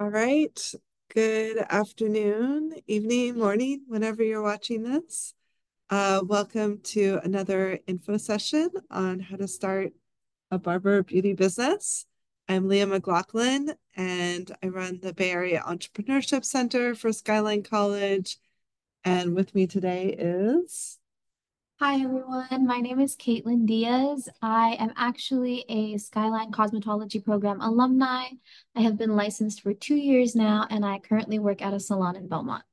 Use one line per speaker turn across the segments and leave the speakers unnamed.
All right. Good afternoon, evening, morning, whenever you're watching this. Welcome to another info session on how to start a barber beauty business. I'm Leah McLaughlin, and I run the Bay Area Entrepreneurship Center for Skyline College. And with me today is...
Hi everyone, my name is Caitlin Diaz. I am actually a Skyline Cosmetology Program alumni. I have been licensed for 2 years now, and I currently work at a salon in Belmont.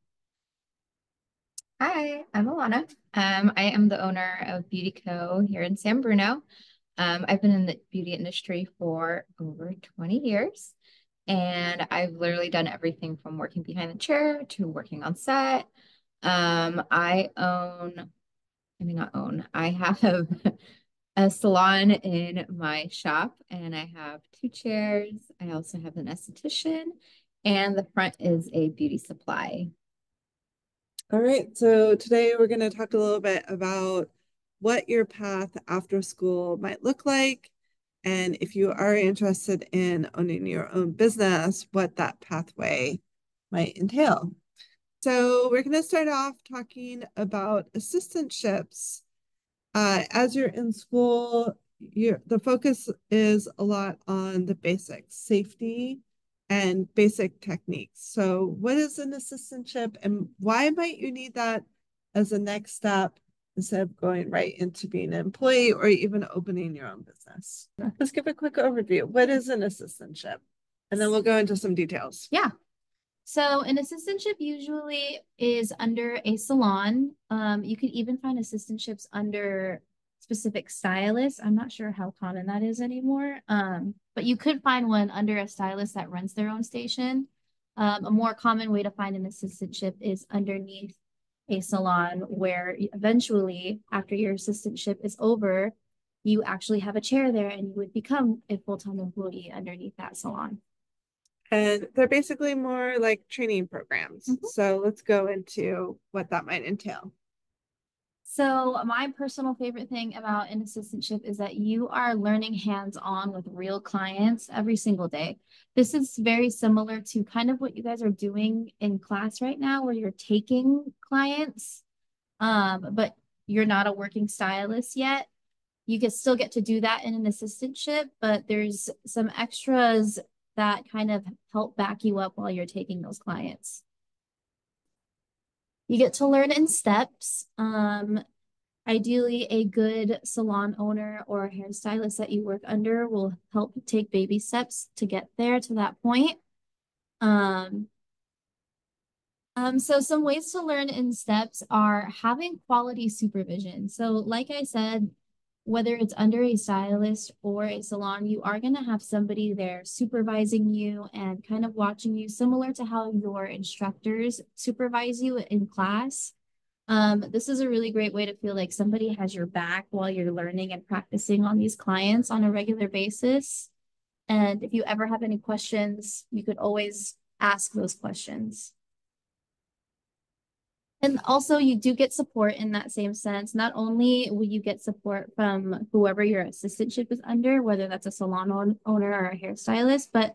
Hi, I'm Alana. I am the owner of Beauty Co. here in San Bruno. I've been in the beauty industry for over 20 years, and I've literally done everything from working behind the chair to working on set. I own, I mean, not own, I have a salon in my shop, and I have two chairs. I also have an esthetician, and the front is a beauty supply.
All right, so today we're going to talk a little bit about what your path after school might look like, and if you are interested in owning your own business, what that pathway might entail. So we're going to start off talking about assistantships. As you're in school, the focus is a lot on the basics, safety and basic techniques. So what is an assistantship and why might you need that as a next step instead of going right into being an employee or even opening your own business? Let's give a quick overview. What is an assistantship? And then we'll go into some details.
Yeah. So an assistantship usually is under a salon. You can even find assistantships under specific stylists. I'm not sure how common that is anymore. But you could find one under a stylist that runs their own station. A more common way to find an assistantship is underneath a salon where eventually, after your assistantship is over, you actually have a chair there and you would become a full-time employee underneath that salon.
And they're basically more like training programs. So let's go into what that might entail.
So my personal favorite thing about an assistantship is that you are learning hands-on with real clients every single day. This is very similar to kind of what you guys are doing in class right now, where you're taking clients, but you're not a working stylist yet. You can still get to do that in an assistantship, but there's some extras that kind of help back you up while you're taking those clients. You get to learn in steps. Ideally, a good salon owner or a hairstylist that you work under will help take baby steps to get there to that point. So some ways to learn in steps are having quality supervision. So like I said, whether it's under a stylist or a salon, you are going to have somebody there supervising you and kind of watching you, similar to how your instructors supervise you in class. This is a really great way to feel like somebody has your back while you're learning and practicing on these clients on a regular basis. And if you ever have any questions, you could always ask those questions. And also, you do get support in that same sense. Not only will you get support from whoever your assistantship is under, whether that's a salon owner or a hairstylist, but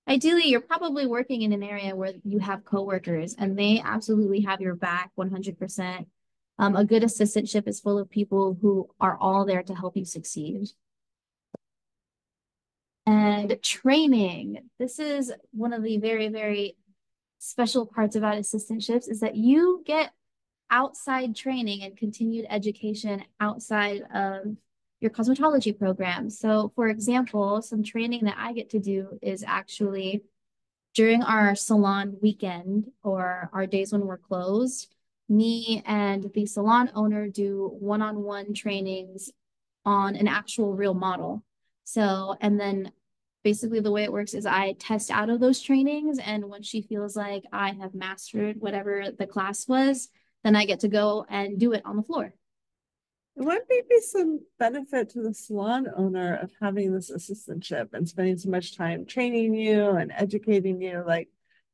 ideally, you're probably working in an area where you have coworkers and they absolutely have your back 100%. A good assistantship is full of people who are all there to help you succeed. And training. This is one of the very, very special parts about assistantships is that you get outside training and continued education outside of your cosmetology program. So, for example, some training that I get to do is actually during our salon weekend or our days when we're closed, me and the salon owner do one-on-one trainings on an actual real model. So, and then basically the way it works is I test out of those trainings. And when she feels like I have mastered whatever the class was, then I get to go and do it on the floor.
What may be some benefit to the salon owner of having this assistantship and spending so much time training you and educating you? Like,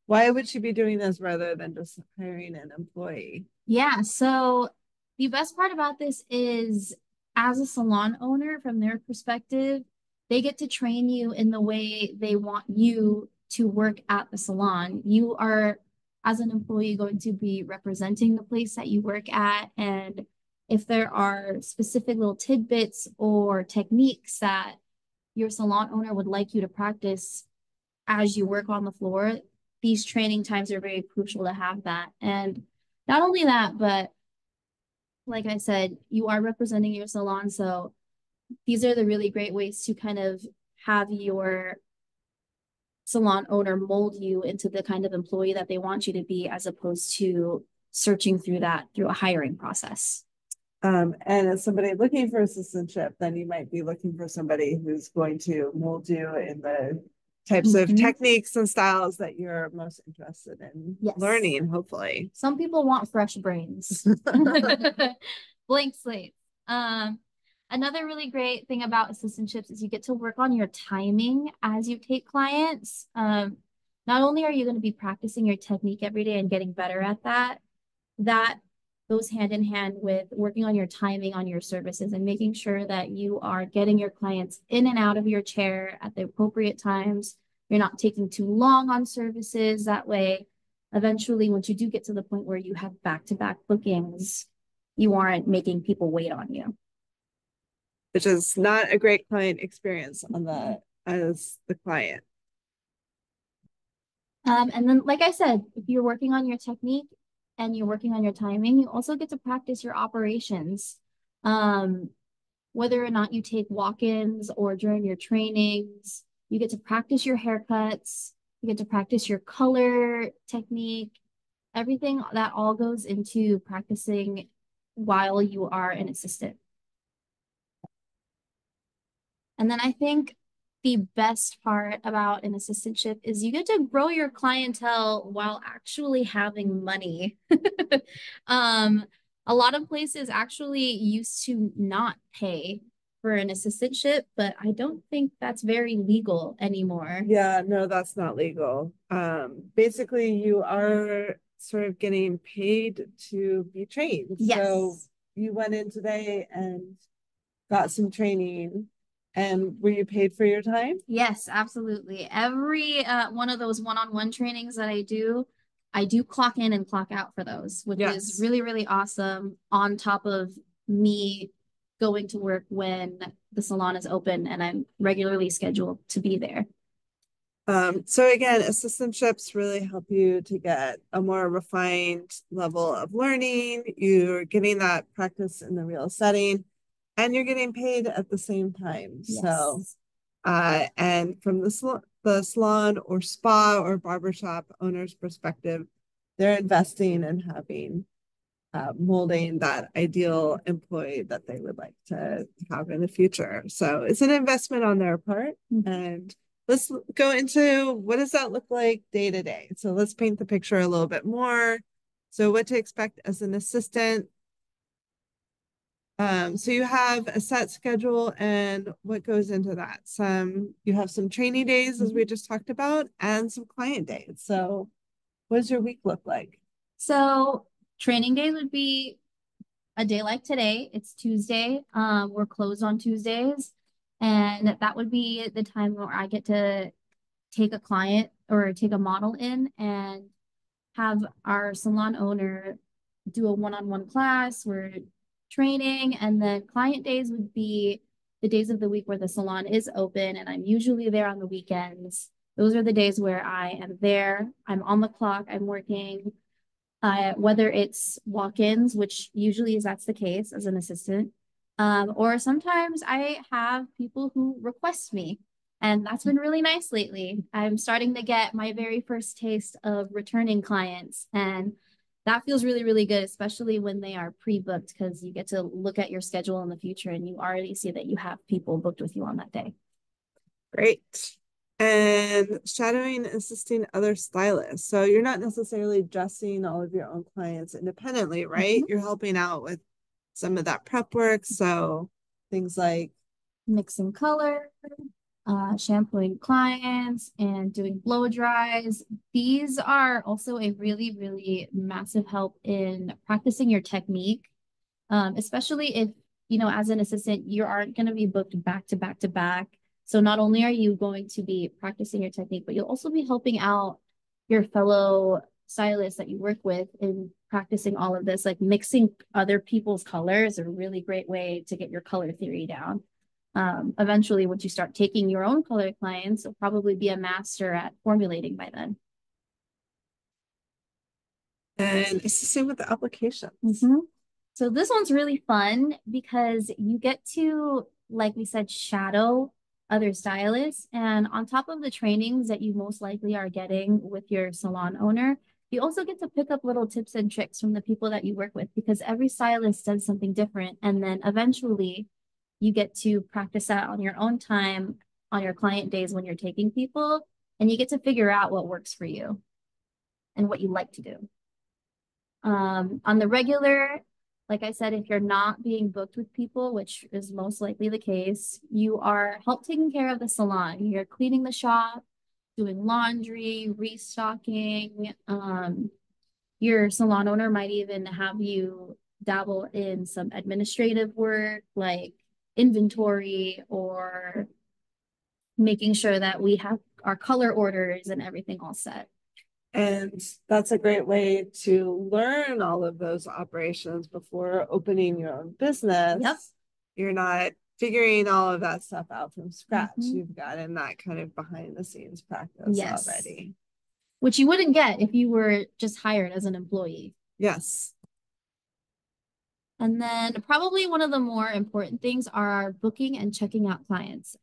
why would she be doing this rather than just hiring an employee?
Yeah, so the best part about this is as a salon owner, from their perspective, they get to train you in the way they want you to work at the salon. You are, as an employee, going to be representing the place that you work at. And if there are specific little tidbits or techniques that your salon owner would like you to practice as you work on the floor, these training times are very crucial to have that. And not only that, but like I said, you are representing your salon. So these are the really great ways to kind of have your salon owner mold you into the kind of employee that they want you to be, as opposed to searching through that through a hiring process.
And as somebody looking for assistantship, then you might be looking for somebody who's going to mold you in the types of techniques and styles that you're most interested in learning, hopefully.
Some people want fresh brains. Blank slate. Another really great thing about assistantships is you get to work on your timing as you take clients. Not only are you going to be practicing your technique every day and getting better at that, that goes hand in hand with working on your timing on your services and making sure that you are getting your clients in and out of your chair at the appropriate times. You're not taking too long on services. That way, eventually, once you do get to the point where you have back-to-back bookings, you aren't making people wait on you.
Which is not a great client experience on the as the client.
And then, like I said, if you're working on your technique and you're working on your timing, you also get to practice your operations. Whether or not you take walk-ins or during your trainings, you get to practice your haircuts, you get to practice your color technique, everything that all goes into practicing while you are an assistant. And then I think the best part about an assistantship is you get to grow your clientele while actually having money. A lot of places actually used to not pay for an assistantship, but I don't think that's very legal anymore.
Yeah, no, that's not legal. Basically, you are sort of getting paid to be trained.
Yes.
So you went in today and got some training. And were you paid for your time?
Yes, absolutely. Every one of those one-on-one trainings that I do clock in and clock out for those, which is really, really awesome, on top of me going to work when the salon is open and I'm regularly scheduled to be there.
So again, assistantships really help you to get a more refined level of learning. You're getting that practice in the real setting, and you're getting paid at the same time.
Yes.
So, and from the salon or spa or barbershop owner's perspective, they're investing in having molding that ideal employee that they would like to have in the future. So it's an investment on their part. And let's go into what does that look like day to day. So let's paint the picture a little bit more. So what to expect as an assistant. So you have a set schedule, and what goes into that? You have some training days, as we just talked about, and some client days. So what does your week look like?
So training days would be a day like today. It's Tuesday. We're closed on Tuesdays, and that would be the time where I get to take a client or take a model in and have our salon owner do a one-on-one class. We're training, and then client days would be the days of the week where the salon is open, and I'm usually there on the weekends. Those are the days where I am there. I'm on the clock. I'm working. Whether it's walk-ins, which usually that's the case as an assistant, or sometimes I have people who request me, and that's been really nice lately. I'm starting to get my very first taste of returning clients, and that feels really, really good, especially when they are pre-booked, because you get to look at your schedule in the future and you already see that you have people booked with you on that day.
Great. And shadowing and assisting other stylists. So you're not necessarily dressing all of your own clients independently, right? You're helping out with some of that prep work. So things like
mixing color, shampooing clients, and doing blow dries. These are also a really, really massive help in practicing your technique, especially if, as an assistant, you aren't going to be booked back to back to back. So not only are you going to be practicing your technique, but you'll also be helping out your fellow stylists that you work with in practicing all of this. Like mixing other people's colors is a really great way to get your color theory down. Eventually, once you start taking your own color clients, you'll probably be a master at formulating by then.
And it's the same with the applications.
Mm-hmm. So this one's really fun because you get to, like we said, shadow other stylists. And on top of the trainings that you most likely are getting with your salon owner, you also get to pick up little tips and tricks from the people that you work with because every stylist does something different. And then eventually you get to practice that on your own time on your client days when you're taking people, and you get to figure out what works for you and what you like to do. On the regular, like I said, if you're not being booked with people, which is most likely the case, you are help taking care of the salon. You're cleaning the shop, doing laundry, restocking. Your salon owner might even have you dabble in some administrative work like inventory or making sure that we have our color orders and everything all set.
And that's a great way to learn all of those operations before opening your own business.
Yep.
You're not figuring all of that stuff out from scratch.
Mm-hmm.
You've gotten that kind of behind the scenes practice already.
Which you wouldn't get if you were just hired as an employee.
Yes.
And then probably one of the more important things are booking and checking out clients.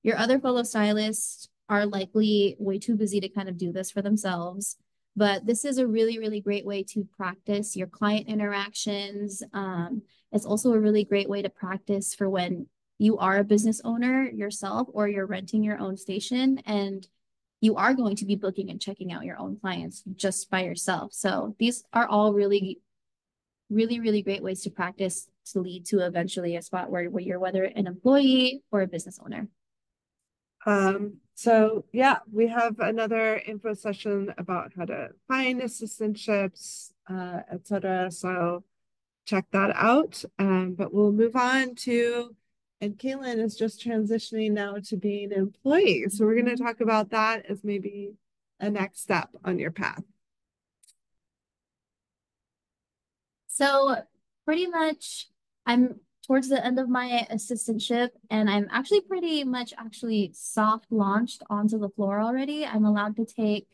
Your other fellow stylists are likely way too busy to kind of do this for themselves. But this is a really, really great way to practice your client interactions. It's also a really great way to practice for when you are a business owner yourself or you're renting your own station and you are going to be booking and checking out your own clients just by yourself. So these are all really, really, really great ways to practice to lead to eventually a spot where you're whether an employee or a business owner.
So yeah, we have another info session about how to find assistantships, etc. So check that out. But we'll move on to, and Caitlin is just transitioning now to being an employee. So we're going to talk about that as maybe a next step on your path.
So pretty much I'm towards the end of my assistantship and I'm actually pretty much soft launched onto the floor already. I'm allowed to take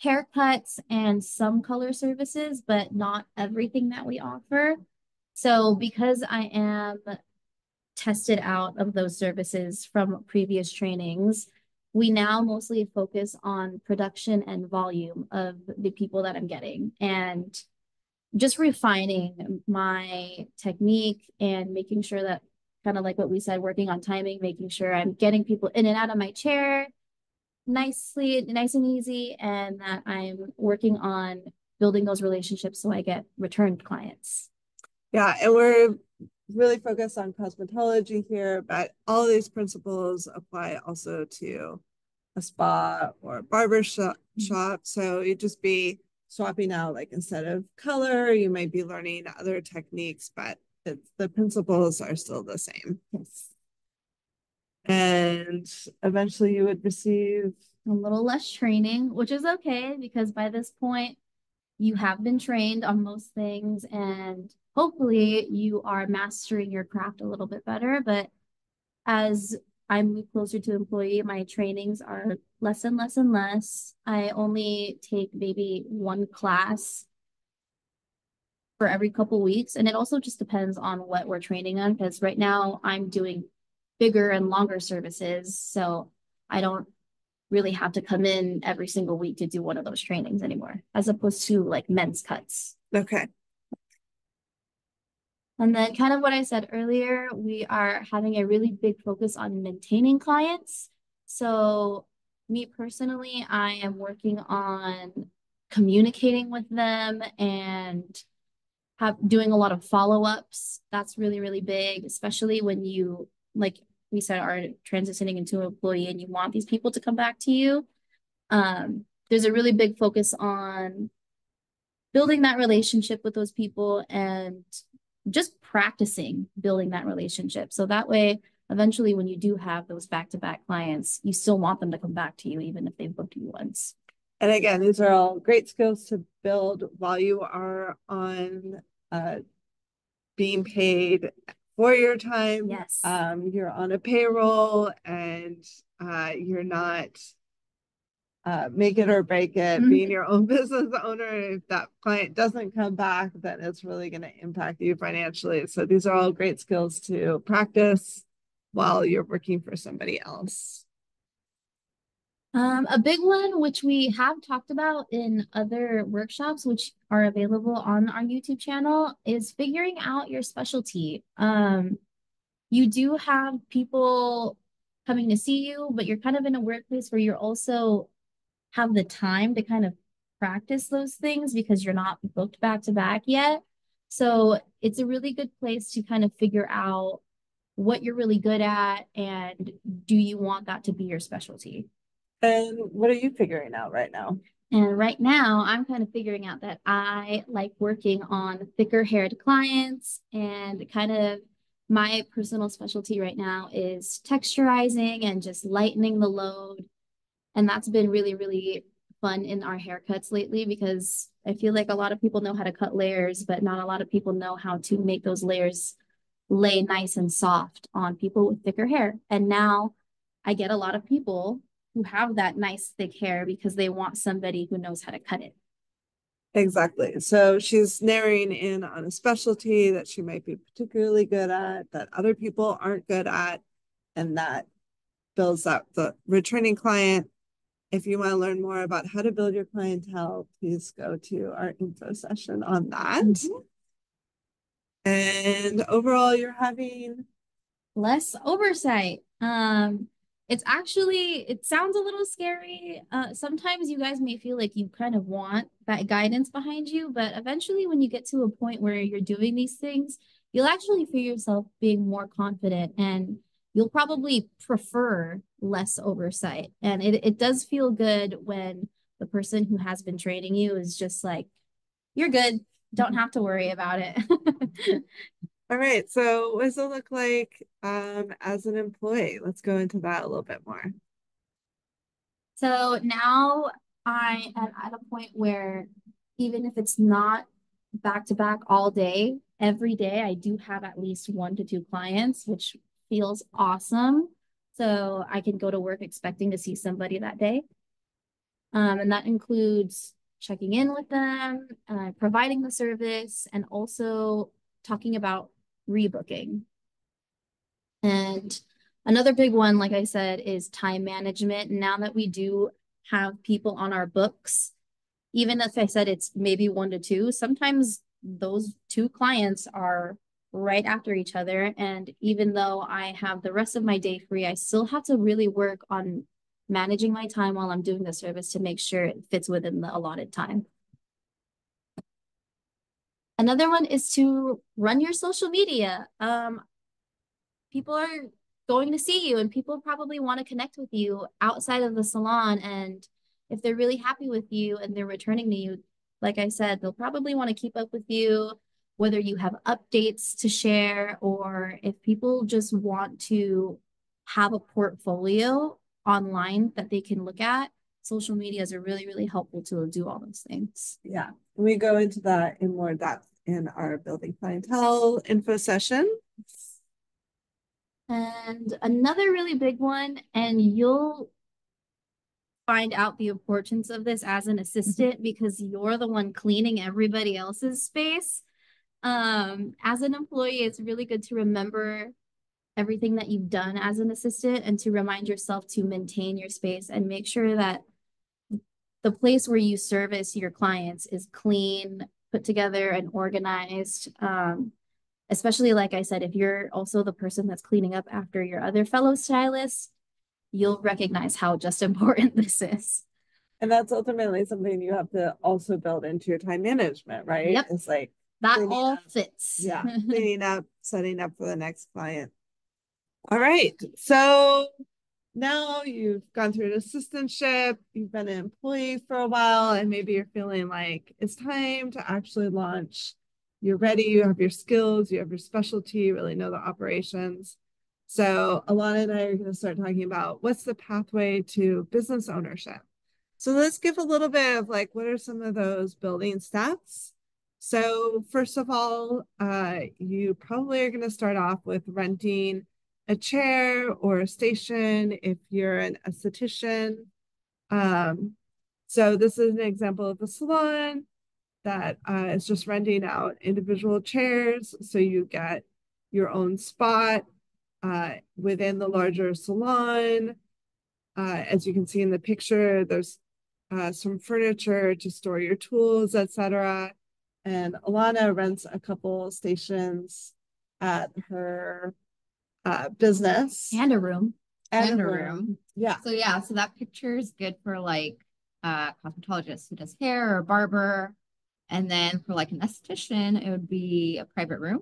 haircuts and some color services, but not everything that we offer. So because I am tested out of those services from previous trainings, we now mostly focus on production and volume of the people that I'm getting and just refining my technique and making sure that kind of like what we said, working on timing, making sure I'm getting people in and out of my chair nice and easy, and that I'm working on building those relationships so I get returned clients.
Yeah, and we're really focused on cosmetology here, but all these principles apply also to a spa or a barber shop. So you'd just be swapping out, like instead of color, you might be learning other techniques, but the principles are still the same.
Yes.
And eventually you would receive
a little less training, which is okay because by this point you have been trained on most things and hopefully you are mastering your craft a little bit better. But as I move closer to employee, my trainings are less and less and less. I only take maybe one class for every couple weeks. And it also just depends on what we're training on because right now I'm doing bigger and longer services. So I don't really have to come in every single week to do one of those trainings anymore, as opposed to like men's cuts.
Okay.
And then kind of what I said earlier, we are having a really big focus on maintaining clients. So me personally, I am working on communicating with them and doing a lot of follow-ups. That's really, really big, especially when you, like we said, are transitioning into an employee and you want these people to come back to you. There's a really big focus on building that relationship with those people and just practicing building that relationship. So that way eventually when you do have those back-to-back clients, you still want them to come back to you, even if they've booked you once.
And again, these are all great skills to build while you are on being paid for your time.
Yes.
You're on a payroll and you're not make it or break it. Being your own business owner, if that client doesn't come back, then it's really going to impact you financially. So these are all great skills to practice while you're working for somebody else.
A big one, which we have talked about in other workshops, which are available on our YouTube channel, is figuring out your specialty. You do have people coming to see you, but you're kind of in a workplace where you're also have the time to kind of practice those things because you're not booked back to back yet. So it's a really good place to kind of figure out what you're really good at and do you want that to be your specialty?
And what are you figuring out right now?
And right now, I'm kind of figuring out that I like working on thicker haired clients and kind of my personal specialty right now is texturizing and just lightening the load. And that's been really, really fun in our haircuts lately because I feel like a lot of people know how to cut layers, but not a lot of people know how to make those layers lay nice and soft on people with thicker hair. And now I get a lot of people who have that nice thick hair because they want somebody who knows how to cut it.
Exactly. So she's narrowing in on a specialty that she might be particularly good at, that other people aren't good at, and that builds up the returning client. If you want to learn more about how to build your clientele, please go to our info session on that. And overall, you're having
less oversight. It's actually, it sounds a little scary. Sometimes you guys may feel like you kind of want that guidance behind you, but eventually when you get to a point where you're doing these things, you'll actually feel yourself being more confident and you'll probably prefer less oversight. And it does feel good when the person who has been training you is just like, you're good. Don't have to worry about it.
all right. So what does it look like as an employee? Let's go into that a little bit more.
So now I am at a point where even if it's not back to back all day, every day I do have at least 1 to 2 clients, which feels awesome. So I can go to work expecting to see somebody that day. And that includes checking in with them, providing the service, and also talking about rebooking. And another big one, like I said, is time management. Now that we do have people on our books, even if I said it's maybe 1 to 2, sometimes those 2 clients are right after each other. And even though I have the rest of my day free, I still have to really work on managing my time while I'm doing the service to make sure it fits within the allotted time. Another one is to run your social media. People are going to see you and people probably want to connect with you outside of the salon. And if they're really happy with you and they're returning to you, like I said, they'll probably want to keep up with you, whether you have updates to share or if people just want to have a portfolio online that they can look at. Social medias are really, really helpful to do all those things.
Yeah, we go into that in more depth in our building clientele info session.
And another really big one, and you'll find out the importance of this as an assistant because you're the one cleaning everybody else's space. As an employee, it's really good to remember everything that you've done as an assistant and to remind yourself to maintain your space and make sure that the place where you service your clients is clean, put together, and organized. Especially like I said, if you're also the person that's cleaning up after your other fellow stylists, you'll recognize how just important this is.
And that's ultimately something you have to also build into your time management, right?
Yep.
It's like
that all up. Fits.
Yeah, cleaning up, setting up for the next client. All right. So now you've gone through an assistantship, you've been an employee for a while, and maybe you're feeling like it's time to actually launch. You're ready, you have your skills, you have your specialty, you really know the operations. So Alana and I are going to start talking about what's the pathway to business ownership. So let's give a little bit of like, what are some of those building steps? So first of all, you probably are going to start off with renting a chair or a station if you're an esthetician. So this is an example of a salon that is just renting out individual chairs. So you get your own spot within the larger salon. As you can see in the picture, there's some furniture to store your tools, etc. And Alana rents a couple stations at her business.
And a room.
And a room.
Yeah.
So yeah, so that picture is good for like cosmetologist who does hair or barber. And then for like an esthetician, it would be a private room.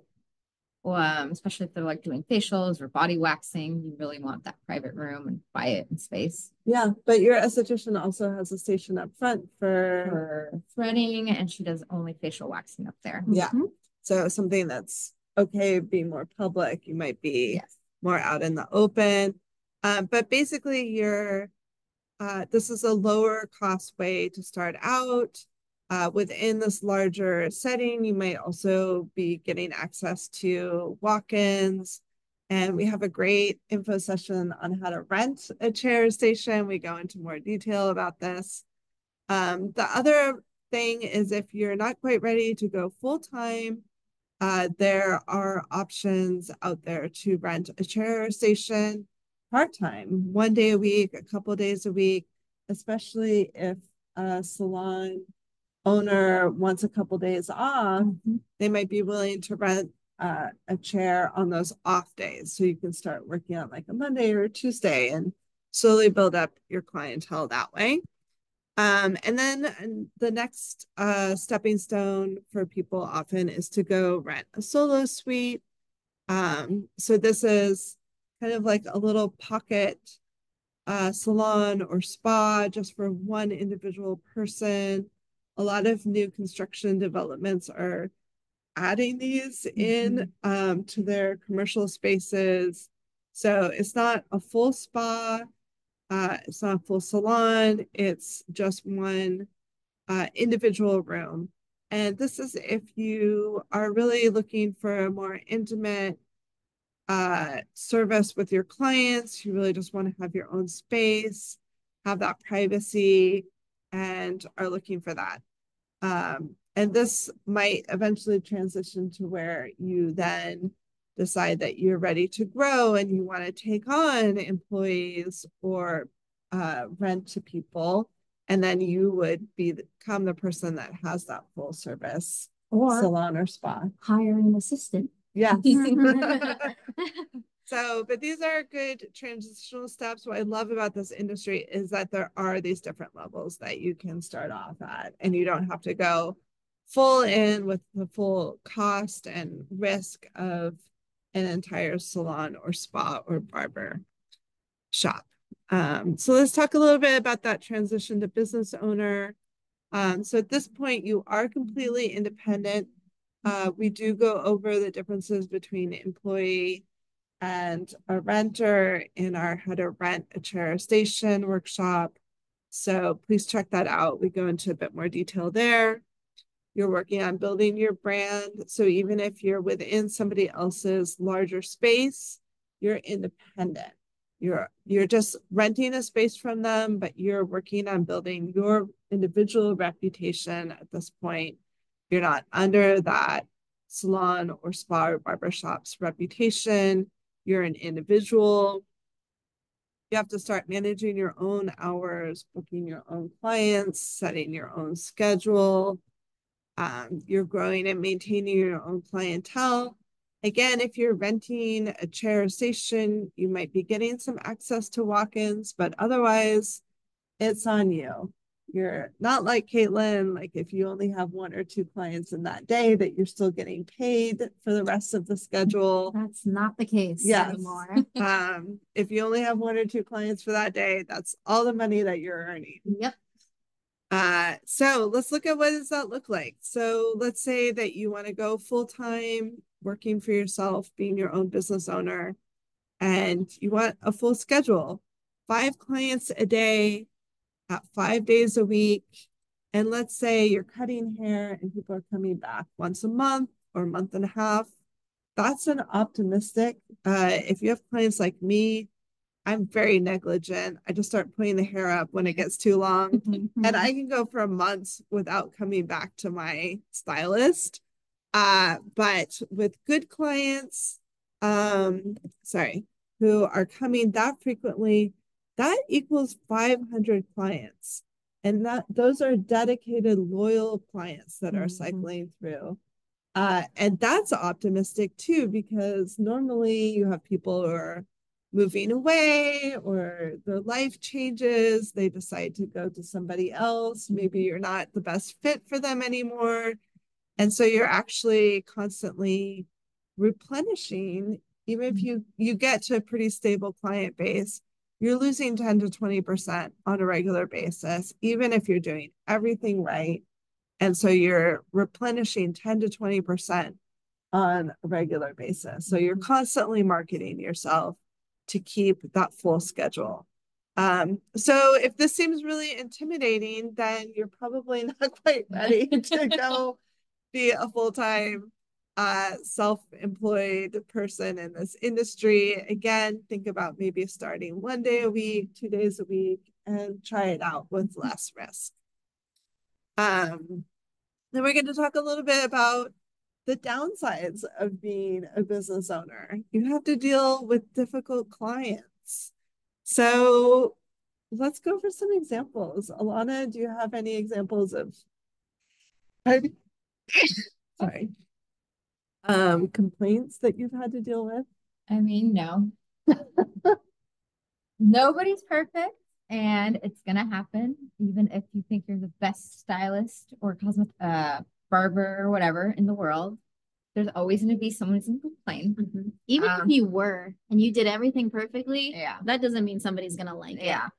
Especially if they're like doing facials or body waxing, you really want that private room and quiet and space.
Yeah, but your esthetician also has a station up front
For threading, and she does only facial waxing up there.
Yeah. So something that's okay being more public, you might be more out in the open. But basically this is a lower cost way to start out. Within this larger setting, you might also be getting access to walk-ins. And we have a great info session on how to rent a chair station. We go into more detail about this. The other thing is if you're not quite ready to go full-time, there are options out there to rent a chair station part-time, 1 day a week, a couple days a week, especially if a salon owner wants a couple days off, they might be willing to rent a chair on those off days. So you can start working on like a Monday or a Tuesday and slowly build up your clientele that way. And then the next stepping stone for people often is to go rent a solo suite. So this is kind of like a little pocket salon or spa just for one individual person. A lot of new construction developments are adding these in to their commercial spaces. So it's not a full spa, it's not a full salon, it's just one individual room. And this is if you are really looking for a more intimate service with your clients, you really just want to have your own space, have that privacy, and are looking for that. And this might eventually transition to where you then decide that you're ready to grow and you want to take on employees or rent to people. And then you would become the person that has that full service
or
salon or spa.
Hire an assistant.
Yes. So, but these are good transitional steps. What I love about this industry is that there are these different levels that you can start off at, and you don't have to go full in with the full cost and risk of an entire salon or spa or barber shop. So let's talk a little bit about that transition to business owner. So at this point, you are completely independent. We do go over the differences between employee and a renter in our how to rent a chair station workshop. So please check that out. We go into a bit more detail there. You're working on building your brand. So even if you're within somebody else's larger space, you're independent. You're just renting a space from them, but you're working on building your individual reputation at this point. You're not under that salon or spa or barbershop's reputation. You're an individual. You have to start managing your own hours, booking your own clients, setting your own schedule. You're growing and maintaining your own clientele. Again, if you're renting a chair station, you might be getting some access to walk-ins, but otherwise it's on you. You're not like Caitlin, like if you only have 1 or 2 clients in that day, that you're still getting paid for the rest of the schedule.
That's not the case anymore.
If you only have 1 or 2 clients for that day, that's all the money that you're earning.
Yep.
So let's look at what does that look like. So let's say that you want to go full-time working for yourself, being your own business owner, and you want a full schedule, 5 clients a day at 5 days a week. And let's say you're cutting hair and people are coming back once a month or a month and a half. That's an optimistic. If you have clients like me, I'm very negligent. I just start putting the hair up when it gets too long. And I can go for months without coming back to my stylist. But with good clients, sorry, who are coming that frequently, that equals 500 clients. And those are dedicated, loyal clients that are cycling through. And that's optimistic too, because normally you have people who are moving away or their life changes. They decide to go to somebody else. Maybe you're not the best fit for them anymore. And so you're actually constantly replenishing. Even if you get to a pretty stable client base, you're losing 10 to 20% on a regular basis, even if you're doing everything right. And so you're replenishing 10 to 20% on a regular basis. So you're constantly marketing yourself to keep that full schedule. So if this seems really intimidating, then you're probably not quite ready to go be a full-time self-employed person in this industry. Again, think about maybe starting 1 day a week, 2 days a week, and try it out with less risk. Then we're going to talk a little bit about the downsides of being a business owner. You have to deal with difficult clients. So let's go for some examples. Alana, do you have any examples of sorry, complaints that you've had to deal with?
I mean, no. Nobody's perfect, and it's gonna happen, even if you think you're the best stylist or barber or whatever in the world. There's always gonna be someone who's gonna complain.
Even if you were and you did everything perfectly,
Yeah.
that doesn't mean somebody's gonna like it.
Yeah.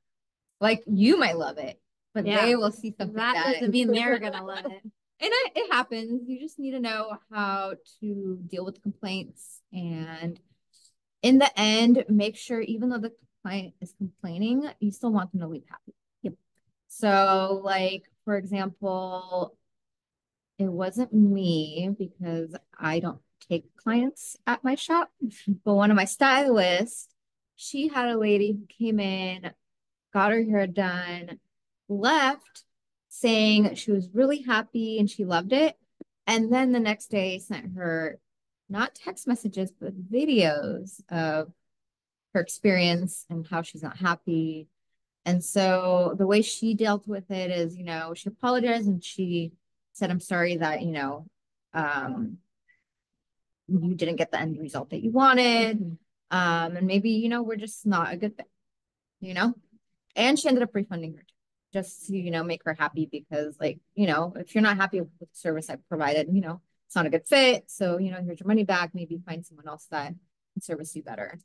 Like you might love it, but they will see something
That doesn't mean they're gonna love it.
And it happens. You just need to know how to deal with complaints. And in the end, make sure, even though the client is complaining, you still want them to leave happy.
Yep.
So, like, for example, it wasn't me because I don't take clients at my shop, but one of my stylists, she had a lady who came in, got her hair done, left saying she was really happy and she loved it. And then the next day sent her not text messages, but videos of her experience and how she's not happy. And so the way she dealt with it is, she apologized and she said, I'm sorry that, you didn't get the end result that you wanted. And maybe, we're just not a good fit, And she ended up refunding her too, just to, make her happy because, like, if you're not happy with the service I provided, it's not a good fit. So, here's your money back. Maybe find someone else that can service you better.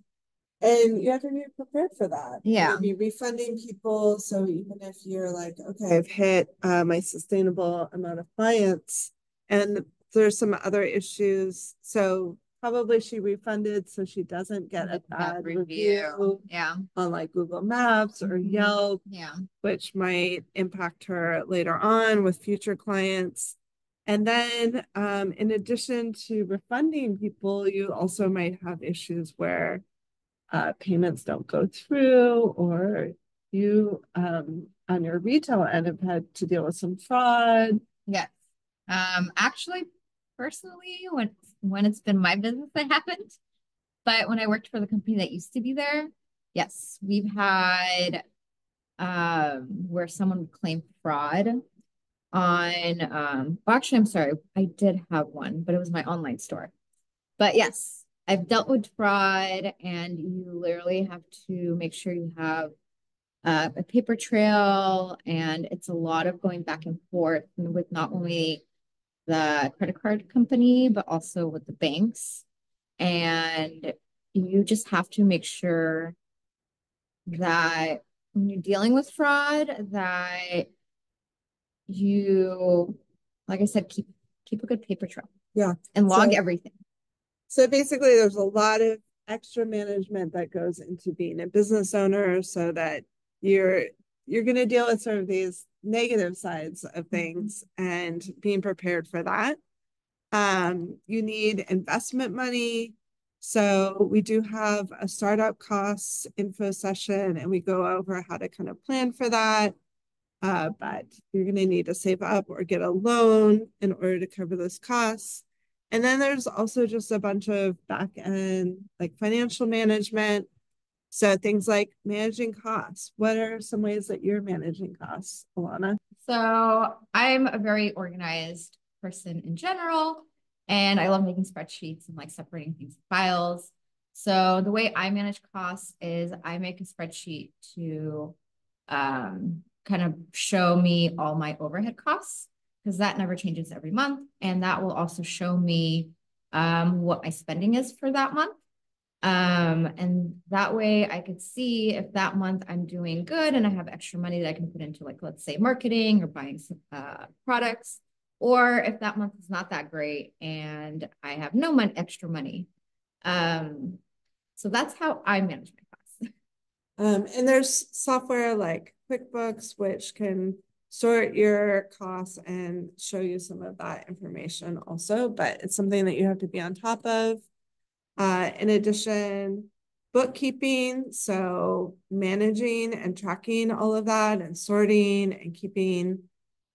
And you have to be prepared for that.
Yeah.
You'll be refunding people. So even if you're like, okay, I've hit my sustainable amount of clients and there's some other issues. So probably she refunded so she doesn't get a bad review on like Google Maps or Yelp, which might impact her later on with future clients. And then in addition to refunding people, you also might have issues where payments don't go through, or you on your retail end have had to deal with some fraud.
Yes. Actually, personally, when it's been my business that happened, but when I worked for the company that used to be there, yes, we've had where someone would claim fraud on well, actually, I'm sorry, I did have one, but it was my online store. But yes, I've dealt with fraud, and you literally have to make sure you have a paper trail, and it's a lot of going back and forth with not only the credit card company, but also with the banks. And you just have to make sure that when you're dealing with fraud, that you, like I said, keep a good paper trail.
Yeah.
And log everything.
So basically there's a lot of extra management that goes into being a business owner so that you're going to deal with sort of these negative sides of things and being prepared for that. You need investment money. So we do have a startup costs info session and we go over how to kind of plan for that. But you're going to need to save up or get a loan in order to cover those costs. And then there's also just a bunch of back end, like financial management. So things like managing costs. What are some ways that you're managing costs, Alana?
So I'm a very organized person in general, and I love making spreadsheets and like separating things in files. So the way I manage costs is I make a spreadsheet to kind of show me all my overhead costs because that never changes every month. And that will also show me what my spending is for that month. And that way I could see if that month I'm doing good and I have extra money that I can put into, like, let's say marketing or buying some products, or if that month is not that great and I have no extra money. So that's how I manage my costs.
And there's software like QuickBooks, which can sort your costs and show you some of that information also, but it's something that you have to be on top of. In addition, bookkeeping, so managing and tracking all of that and sorting and keeping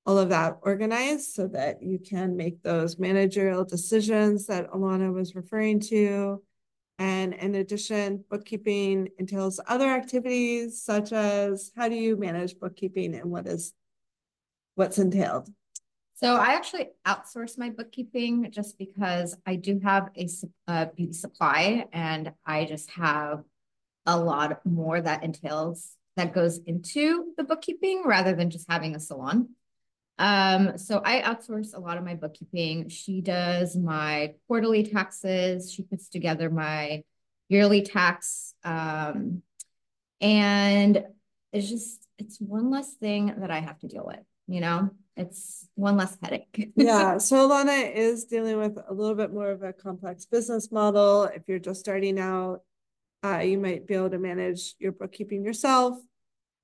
all of that organized so that you can make those managerial decisions that Alana was referring to. And in addition, bookkeeping entails other activities such as how do you manage bookkeeping and what's entailed?
So I actually outsource my bookkeeping just because I do have a beauty supply and I just have a lot more that goes into the bookkeeping rather than just having a salon. So I outsource a lot of my bookkeeping. She does my quarterly taxes. She puts together my yearly tax. And it's one less thing that I have to deal with, it's one less headache.
Yeah. So Alana is dealing with a little bit more of a complex business model. If you're just starting out, you might be able to manage your bookkeeping yourself.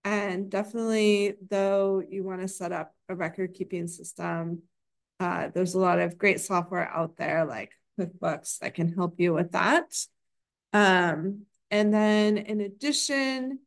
And definitely, though, you want to set up a record keeping system. There's a lot of great software out there like QuickBooks that can help you with that. And then in addition,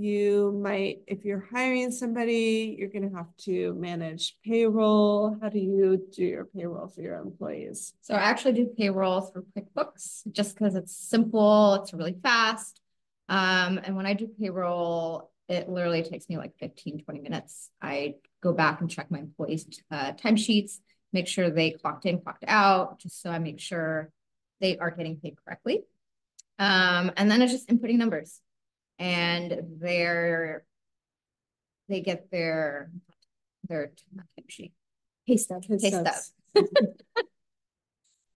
you might, if you're hiring somebody, you're going to have to manage payroll. How do you do your payroll for your employees?
So I actually do payroll through QuickBooks just because it's simple, it's really fast. And when I do payroll, it literally takes me like 15, 20 minutes. I go back and check my employees' timesheets, make sure they clocked in, clocked out, just so I make sure they are getting paid correctly. And then it's just inputting numbers. And they get their timesheet, pay stubs.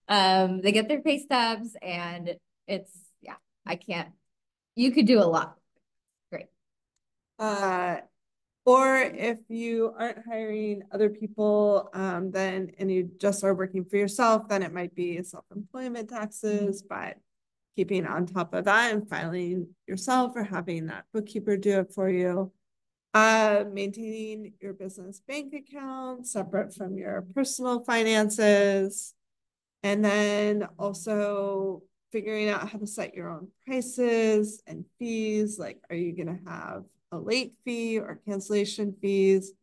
They get their pay stubs, and you could do a lot. Great.
Or if you aren't hiring other people, then and you just are working for yourself, then it might be self-employment taxes, but keeping on top of that and filing yourself or having that bookkeeper do it for you. Maintaining your business bank account separate from your personal finances. And then also figuring out how to set your own prices and fees. Like, are you going to have a late fee or cancellation fees?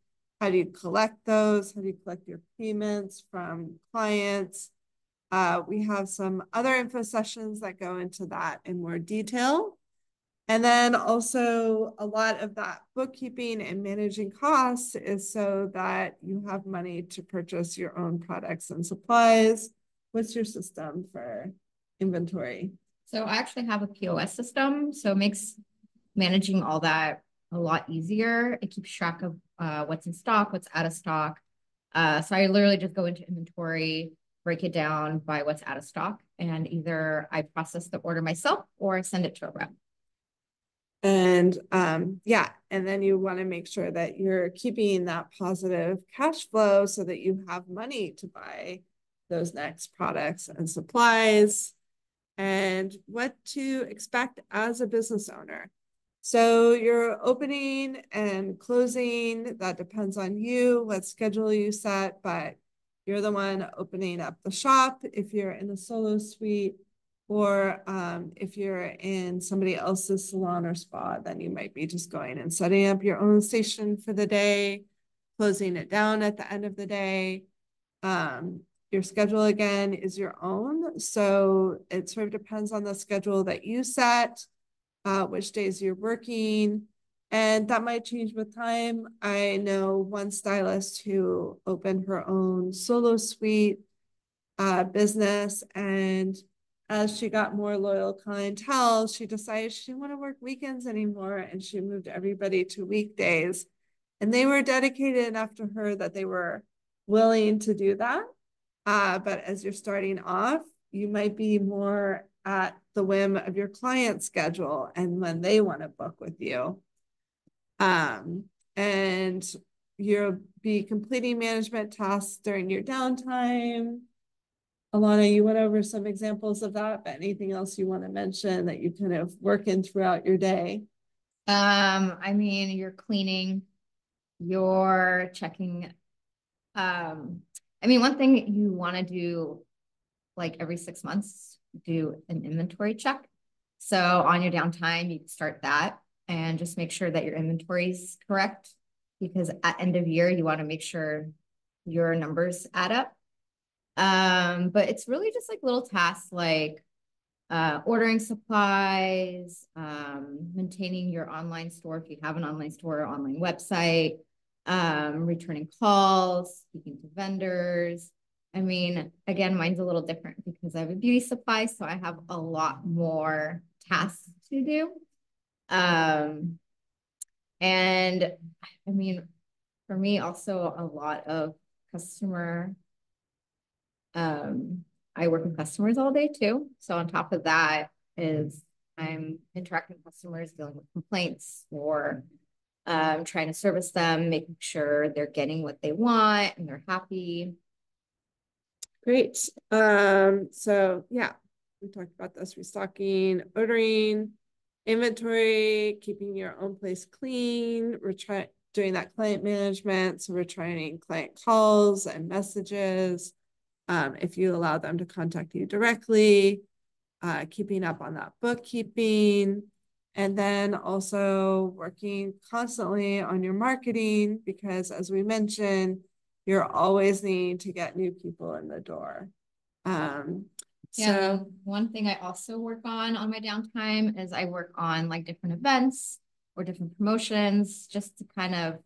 How do you collect those? How do you collect your payments from clients? We have some other info sessions that go into that in more detail. And then also a lot of that bookkeeping and managing costs is so that you have money to purchase your own products and supplies. What's your system for inventory?
So I actually have a POS system, so it makes managing all that a lot easier. It keeps track of what's in stock, what's out of stock. So I literally just go into inventory, break it down by what's out of stock, and either I process the order myself or I send it to a rep.
And yeah, and then you want to make sure that you're keeping that positive cash flow so that you have money to buy those next products and supplies. and what to expect as a business owner. So your opening and closing, that depends on you, what schedule you set, but you're the one opening up the shop if you're in a solo suite, or if you're in somebody else's salon or spa, then you might be just going and setting up your own station for the day, closing it down at the end of the day. Your schedule again is your own. So it sort of depends on the schedule that you set, which days you're working, and that might change with time. I know one stylist who opened her own solo suite business, and as she got more loyal clientele, she decided she didn't want to work weekends anymore, and she moved everybody to weekdays. And they were dedicated enough to her that they were willing to do that. But as you're starting off, you might be more at the whim of your client's schedule and when they want to book with you. And you'll be completing management tasks during your downtime. Alana, you went over some examples of that, but anything else you want to mention that you kind of work in throughout your day?
I mean, you're cleaning, you're checking. I mean, one thing you want to do like every 6 months, do an inventory check. So on your downtime, you can start that and just make sure that your inventory is correct, because at end of year, you want to make sure your numbers add up. But it's really just like little tasks like ordering supplies, maintaining your online store if you have an online store or online website, returning calls, speaking to vendors. I mean, again, mine's a little different because I have a beauty supply, so I have a lot more tasks to do. And I mean, for me, also a lot of customer, I work with customers all day too. So on top of that is I'm interacting with customers, dealing with complaints, or trying to service them, making sure they're getting what they want and they're happy.
Great. So yeah, we talked about this: restocking, ordering, inventory, keeping your own place clean. We're doing that client management. So we're returning client calls and messages. If you allow them to contact you directly, keeping up on that bookkeeping, and then also working constantly on your marketing, because as we mentioned, you're always needing to get new people in the door.
Yeah, one thing I also work on my downtime is I work on like different events or different promotions just to kind of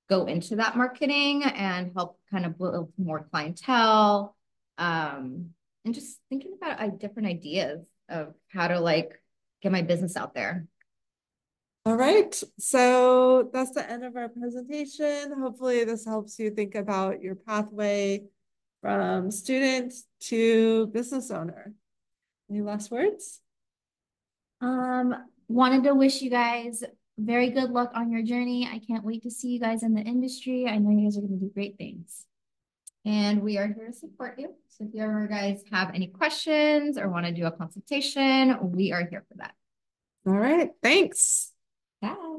go into that marketing and help kind of build more clientele. And just thinking about different ideas of how to like get my business out there.
All right, so that's the end of our presentation. Hopefully this helps you think about your pathway from student to business owner. Any last words?
Wanted to wish you guys very good luck on your journey. I can't wait to see you guys in the industry. I know you guys are going to do great things.
And we are here to support you. So if you ever guys have any questions or want to do a consultation, we are here for that.
All right, thanks.
Bye.